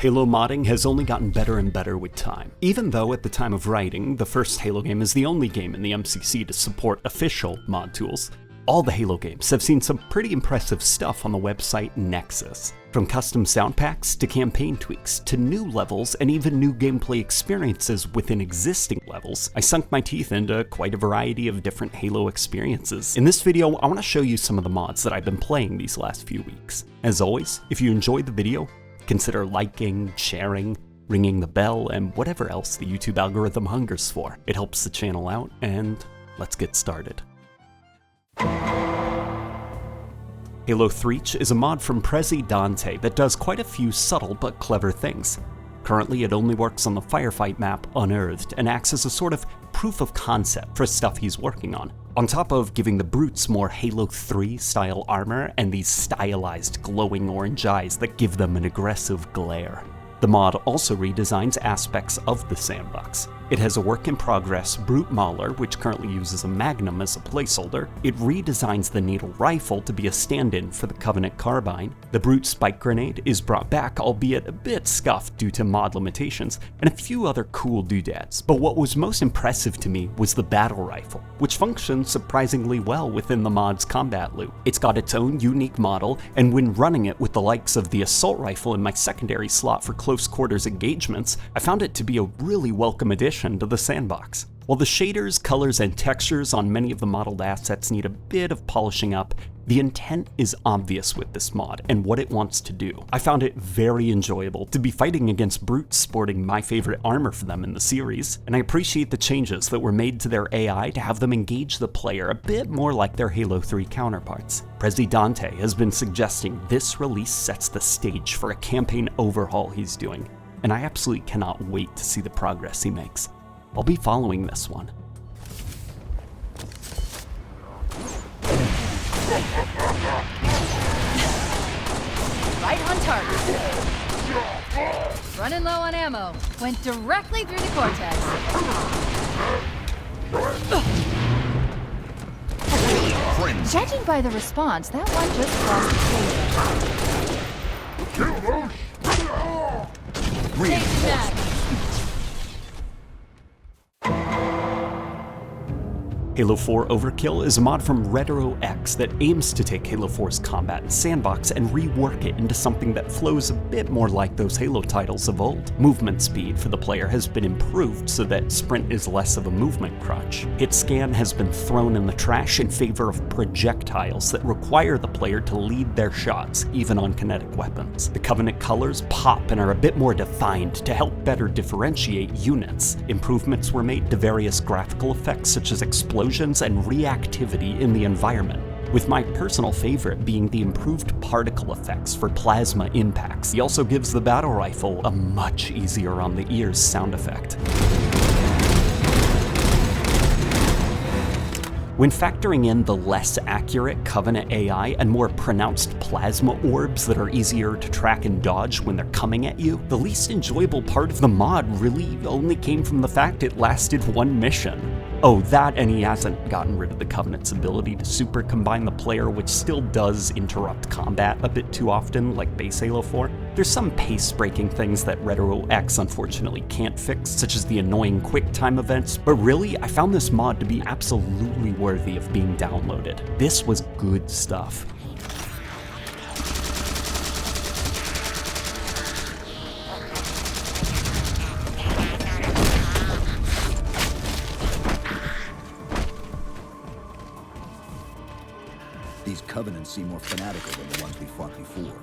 Halo modding has only gotten better and better with time. Even though at the time of writing, the first Halo game is the only game in the MCC to support official mod tools, all the Halo games have seen some pretty impressive stuff on the website Nexus. From custom sound packs to campaign tweaks to new levels and even new gameplay experiences within existing levels, I sunk my teeth into quite a variety of different Halo experiences. In this video, I want to show you some of the mods that I've been playing these last few weeks. As always, if you enjoyed the video, consider liking, sharing, ringing the bell, and whatever else the YouTube algorithm hungers for. It helps the channel out, and let's get started. Halo Threech is a mod from Presidente that does quite a few subtle but clever things. Currently, it only works on the firefight map Unearthed and acts as a sort of proof of concept for stuff he's working on top of giving the brutes more Halo 3 style armor and these stylized glowing orange eyes that give them an aggressive glare. The mod also redesigns aspects of the sandbox. It has a work-in-progress Brute Mauler, which currently uses a Magnum as a placeholder. It redesigns the Needle Rifle to be a stand-in for the Covenant Carbine. The Brute Spike Grenade is brought back, albeit a bit scuffed due to mod limitations, and a few other cool doodads. But what was most impressive to me was the Battle Rifle, which functions surprisingly well within the mod's combat loop. It's got its own unique model, and when running it with the likes of the Assault Rifle in my secondary slot for close quarters engagements, I found it to be a really welcome addition to the sandbox. While the shaders, colors, and textures on many of the modeled assets need a bit of polishing up, the intent is obvious with this mod and what it wants to do. I found it very enjoyable to be fighting against brutes sporting my favorite armor for them in the series, and I appreciate the changes that were made to their AI to have them engage the player a bit more like their Halo 3 counterparts. Presidente has been suggesting this release sets the stage for a campaign overhaul he's doing, and I absolutely cannot wait to see the progress he makes. I'll be following this one. Right on target. Running low on ammo. Went directly through the cortex. Judging by the response, that one just crossed the table. Take that. Halo 4 Overkill is a mod from Rethought that aims to take Halo 4's combat and sandbox and rework it into something that flows a bit more like those Halo titles of old. Movement speed for the player has been improved so that sprint is less of a movement crutch. Hit scan has been thrown in the trash in favor of projectiles that require the player to lead their shots, even on kinetic weapons. The Covenant colors pop and are a bit more defined to help better differentiate units. Improvements were made to various graphical effects such as explosions and reactivity in the environment, with my personal favorite being the improved particle effects for plasma impacts. He also gives the battle rifle a much easier on the ears sound effect. When factoring in the less accurate Covenant AI and more pronounced plasma orbs that are easier to track and dodge when they're coming at you, the least enjoyable part of the mod really only came from the fact it lasted one mission. Oh, that, and he hasn't gotten rid of the Covenant's ability to super combine the player, which still does interrupt combat a bit too often, like base Halo 4. There's some pace-breaking things that Rethought unfortunately can't fix, such as the annoying quick time events, but really, I found this mod to be absolutely worthy of being downloaded. This was good stuff. These Covenants seem more fanatical than the ones we fought before.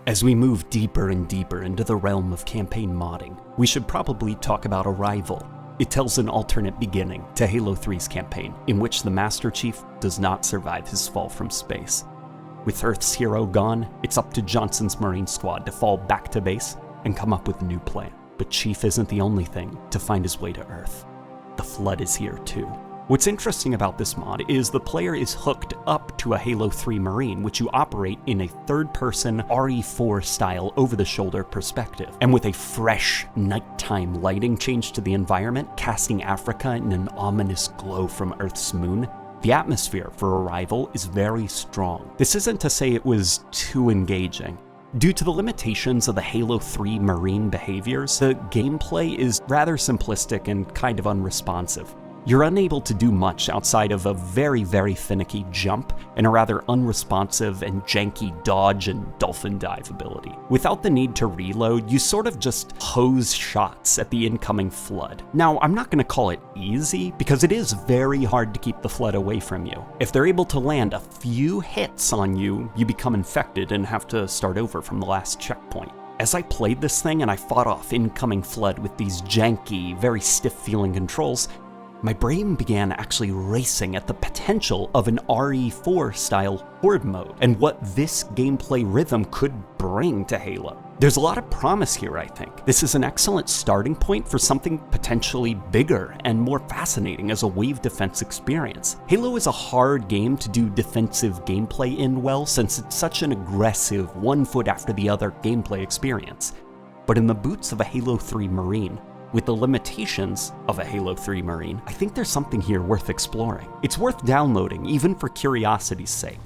As we move deeper and deeper into the realm of campaign modding, we should probably talk about Arrival. It tells an alternate beginning to Halo 3's campaign, in which the Master Chief does not survive his fall from space. With Earth's hero gone, it's up to Johnson's Marine Squad to fall back to base and come up with a new plan. But Chief isn't the only thing to find his way to Earth. The Flood is here too. What's interesting about this mod is the player is hooked up to a Halo 3 Marine, which you operate in a third-person RE4 style over-the-shoulder perspective. And with a fresh nighttime lighting change to the environment, casting Africa in an ominous glow from Earth's moon, the The atmosphere, for a rival, is very strong. This isn't to say it was too engaging. Due to the limitations of the Halo 3 marine behaviors, the gameplay is rather simplistic and kind of unresponsive. You're unable to do much outside of a very, very finicky jump and a rather unresponsive and janky dodge and dolphin dive ability. Without the need to reload, you sort of just hose shots at the incoming flood. Now, I'm not going to call it easy, because it is very hard to keep the flood away from you. If they're able to land a few hits on you, you become infected and have to start over from the last checkpoint. As I played this thing and I fought off incoming flood with these janky, very stiff-feeling controls, my brain began actually racing at the potential of an RE4-style horde mode, and what this gameplay rhythm could bring to Halo. There's a lot of promise here, I think. This is an excellent starting point for something potentially bigger and more fascinating as a wave defense experience. Halo is a hard game to do defensive gameplay in well, since it's such an aggressive, one foot after the other gameplay experience. But in the boots of a Halo 3 Marine, with the limitations of a Halo 3 Marine, I think there's something here worth exploring. It's worth downloading, even for curiosity's sake.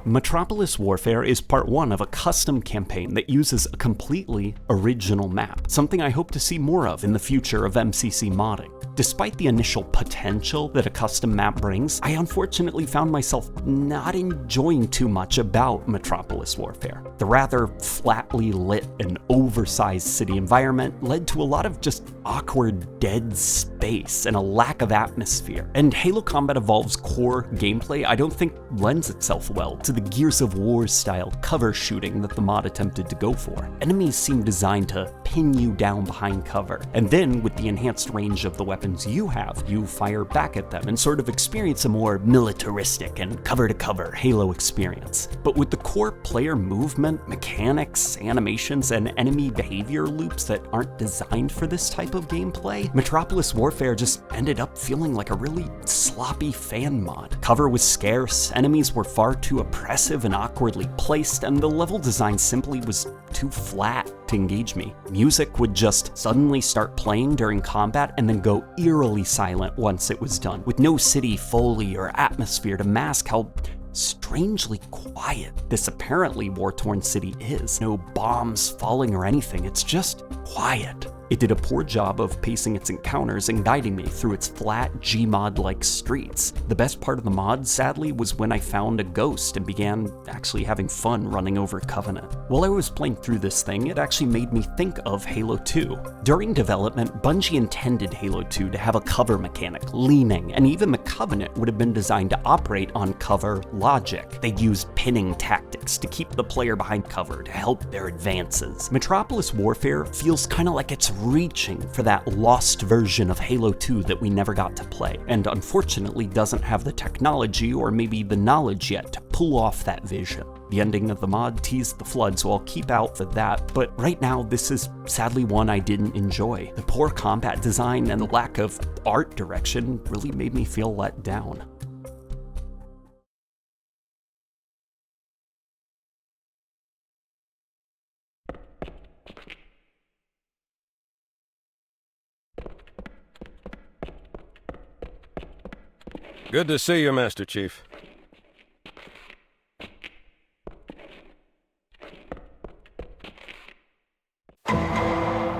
Metropolis Warfare is part 1 of a custom campaign that uses a completely original map, something I hope to see more of in the future of MCC modding. Despite the initial potential that a custom map brings, I unfortunately found myself not enjoying too much about Metropolis Warfare. The rather flatly lit and oversized city environment led to a lot of just awkward dead space and a lack of atmosphere. And Halo Combat Evolved's core gameplay I don't think lends itself well to the Gears of War style cover shooting that the mod attempted to go for. Enemies seem designed to pin you down behind cover, and then with the enhanced range of the weapons you have, you fire back at them and sort of experience a more militaristic and cover-to-cover Halo experience. But with the core player movement, mechanics, animations, and enemy behavior loops that aren't designed for this type of gameplay, Metropolis Warfare just ended up feeling like a really sloppy fan mod. Cover was scarce, enemies were far too oppressive and awkwardly placed, and the level design simply was too flat to engage me. Music would just suddenly start playing during combat and then go eerily silent once it was done, with no city foley or atmosphere to mask how strangely quiet this apparently war-torn city is. No bombs falling or anything, it's just quiet. It did a poor job of pacing its encounters and guiding me through its flat Gmod-like streets. The best part of the mod, sadly, was when I found a ghost and began actually having fun running over Covenant. While I was playing through this thing, it actually made me think of Halo 2. During development, Bungie intended Halo 2 to have a cover mechanic, leaning, and even the Covenant would have been designed to operate on cover logic. They'd use pinning tactics to keep the player behind cover to help their advances. Metropolis Warfare feels kind of like it's reaching for that lost version of Halo 2 that we never got to play, and unfortunately doesn't have the technology or maybe the knowledge yet to pull off that vision. The ending of the mod teased the flood, so I'll keep out for that, but right now this is sadly one I didn't enjoy. The poor combat design and the lack of art direction really made me feel let down. Good to see you, Master Chief.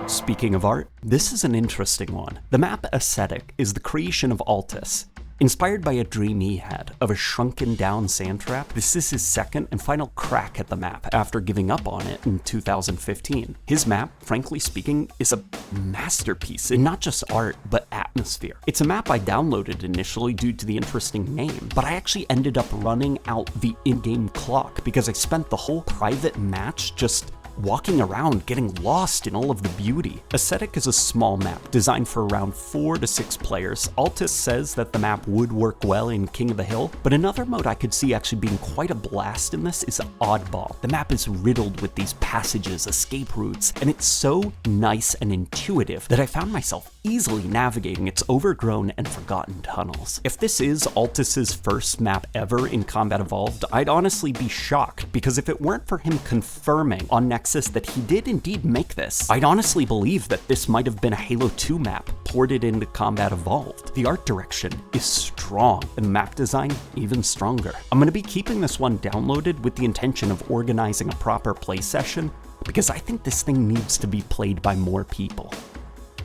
Speaking of art, this is an interesting one. The map Ascetic is the creation of Altus. Inspired by a dream he had of a shrunken down sand trap, this is his second and final crack at the map after giving up on it in 2015. His map, frankly speaking, is a masterpiece in not just art, but atmosphere. It's a map I downloaded initially due to the interesting name, but I actually ended up running out the in-game clock because I spent the whole private match just walking around, getting lost in all of the beauty. Ascetic is a small map designed for around 4 to 6 players. Altus says that the map would work well in King of the Hill, but another mode I could see actually being quite a blast in this is Oddball. The map is riddled with these passages, escape routes, and it's so nice and intuitive that I found myself easily navigating its overgrown and forgotten tunnels. If this is Altus's first map ever in Combat Evolved, I'd honestly be shocked, because if it weren't for him confirming on Nexus that he did indeed make this, I'd honestly believe that this might have been a Halo 2 map ported into Combat Evolved. The art direction is strong, and the map design even stronger. I'm going to be keeping this one downloaded with the intention of organizing a proper play session, because I think this thing needs to be played by more people.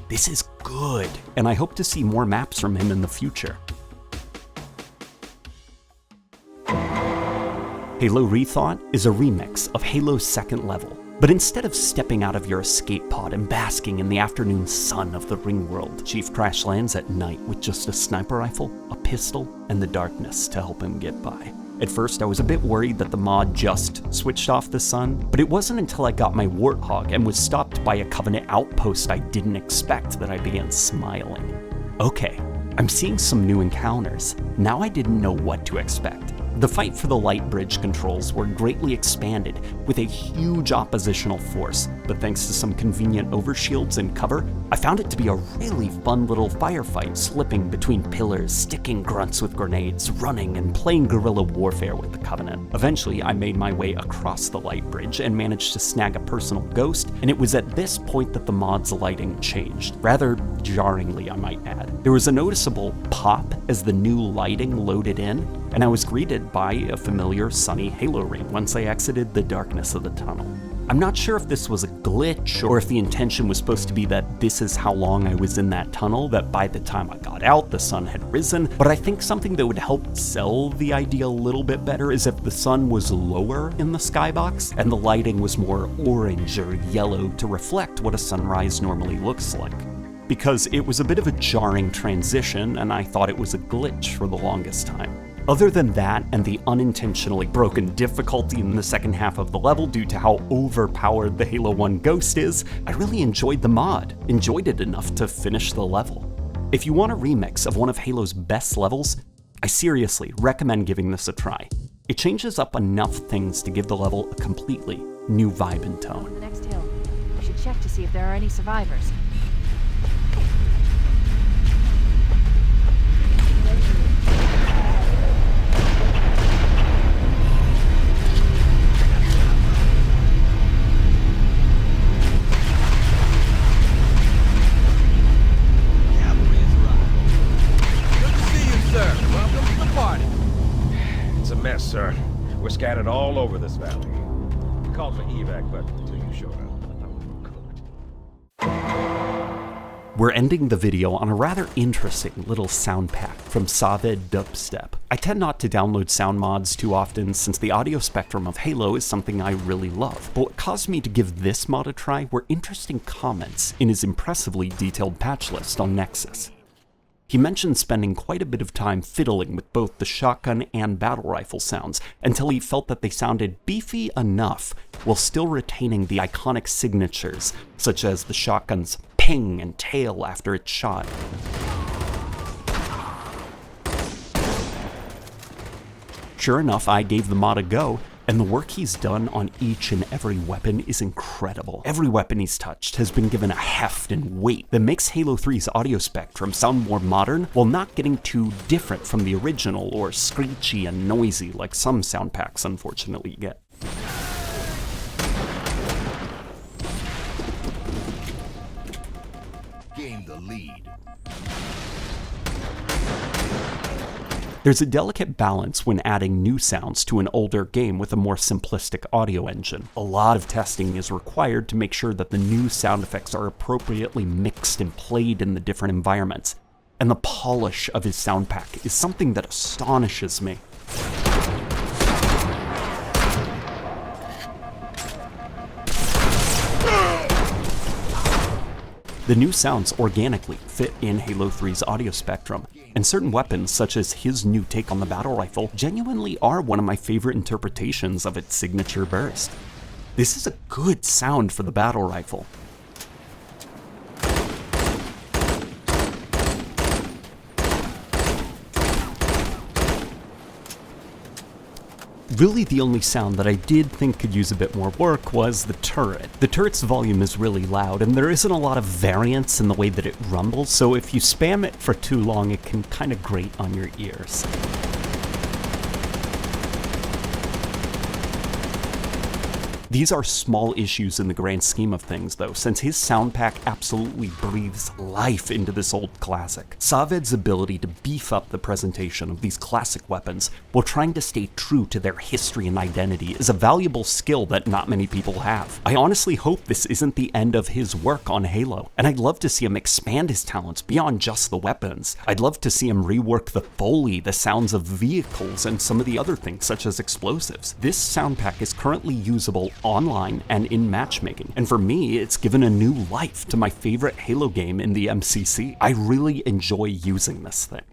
This is good, and I hope to see more maps from him in the future. Halo Rethought is a remix of Halo's second level, but instead of stepping out of your escape pod and basking in the afternoon sun of the ring world, Chief crash lands at night with just a sniper rifle, a pistol, and the darkness to help him get by. At first, I was a bit worried that the mod just switched off the sun, but it wasn't until I got my Warthog and was stopped by a Covenant outpost I didn't expect that I began smiling. Okay, I'm seeing some new encounters. Now I didn't know what to expect. The fight for the light bridge controls were greatly expanded with a huge oppositional force, but thanks to some convenient overshields and cover, I found it to be a really fun little firefight, slipping between pillars, sticking grunts with grenades, running, and playing guerrilla warfare with the Covenant. Eventually, I made my way across the light bridge and managed to snag a personal ghost, and it was at this point that the mod's lighting changed, rather jarringly I might add. There was a noticeable pop as the new lighting loaded in, and I was greeted by a familiar sunny Halo ring once I exited the darkness of the tunnel. I'm not sure if this was a glitch or if the intention was supposed to be that this is how long I was in that tunnel, that by the time I got out the sun had risen, but I think something that would help sell the idea a little bit better is if the sun was lower in the skybox and the lighting was more orange or yellow to reflect what a sunrise normally looks like. Because it was a bit of a jarring transition and I thought it was a glitch for the longest time. Other than that, and the unintentionally broken difficulty in the second half of the level due to how overpowered the Halo 1 Ghost is, I really enjoyed the mod, enjoyed it enough to finish the level. If you want a remix of one of Halo's best levels, I seriously recommend giving this a try. It changes up enough things to give the level a completely new vibe and tone. The next hill. We should check to see if there are any survivors. Sir, we're scattered all over this valley. We called for evac, but until you showed up, I thought we were cooked. We're ending the video on a rather interesting little sound pack from Saved Dubstep. I tend not to download sound mods too often since the audio spectrum of Halo is something I really love, but what caused me to give this mod a try were interesting comments in his impressively detailed patch list on Nexus. He mentioned spending quite a bit of time fiddling with both the shotgun and battle rifle sounds until he felt that they sounded beefy enough while still retaining the iconic signatures, such as the shotgun's ping and tail after it's shot. Sure enough, I gave the mod a go, and the work he's done on each and every weapon is incredible. Every weapon he's touched has been given a heft and weight that makes Halo 3's audio spectrum sound more modern while not getting too different from the original or screechy and noisy like some sound packs unfortunately get. Gain the lead. There's a delicate balance when adding new sounds to an older game with a more simplistic audio engine. A lot of testing is required to make sure that the new sound effects are appropriately mixed and played in the different environments. and the polish of his sound pack is something that astonishes me. The new sounds organically fit in Halo 3's audio spectrum, and certain weapons, such as his new take on the battle rifle, genuinely are one of my favorite interpretations of its signature burst. This is a good sound for the battle rifle. Really, the only sound that I did think could use a bit more work was the turret. The turret's volume is really loud, and there isn't a lot of variance in the way that it rumbles, so if you spam it for too long, it can kind of grate on your ears. These are small issues in the grand scheme of things, though, since his sound pack absolutely breathes life into this old classic. Saved's ability to beef up the presentation of these classic weapons while trying to stay true to their history and identity is a valuable skill that not many people have. I honestly hope this isn't the end of his work on Halo, and I'd love to see him expand his talents beyond just the weapons. I'd love to see him rework the Foley, the sounds of vehicles, and some of the other things such as explosives. This sound pack is currently usable online and in matchmaking, and for me, it's given a new life to my favorite Halo game in the MCC. I really enjoy using this thing.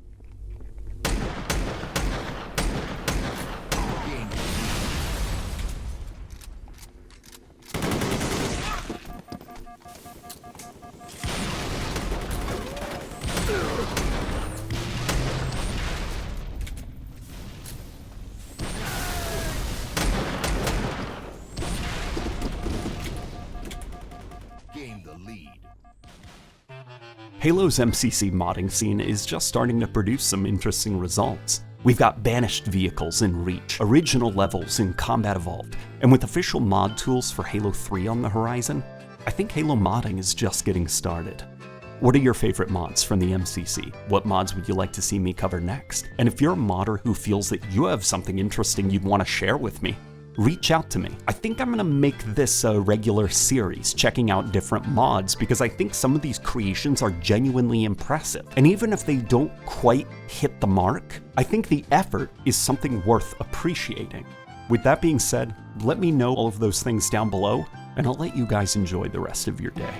Halo's MCC modding scene is just starting to produce some interesting results. We've got banished vehicles in Reach, original levels in Combat Evolved, and with official mod tools for Halo 3 on the horizon, I think Halo modding is just getting started. What are your favorite mods from the MCC? What mods would you like to see me cover next? And if you're a modder who feels that you have something interesting you'd want to share with me, reach out to me. I think I'm gonna make this a regular series, checking out different mods, because I think some of these creations are genuinely impressive. And even if they don't quite hit the mark, I think the effort is something worth appreciating. With that being said, let me know all of those things down below, and I'll let you guys enjoy the rest of your day.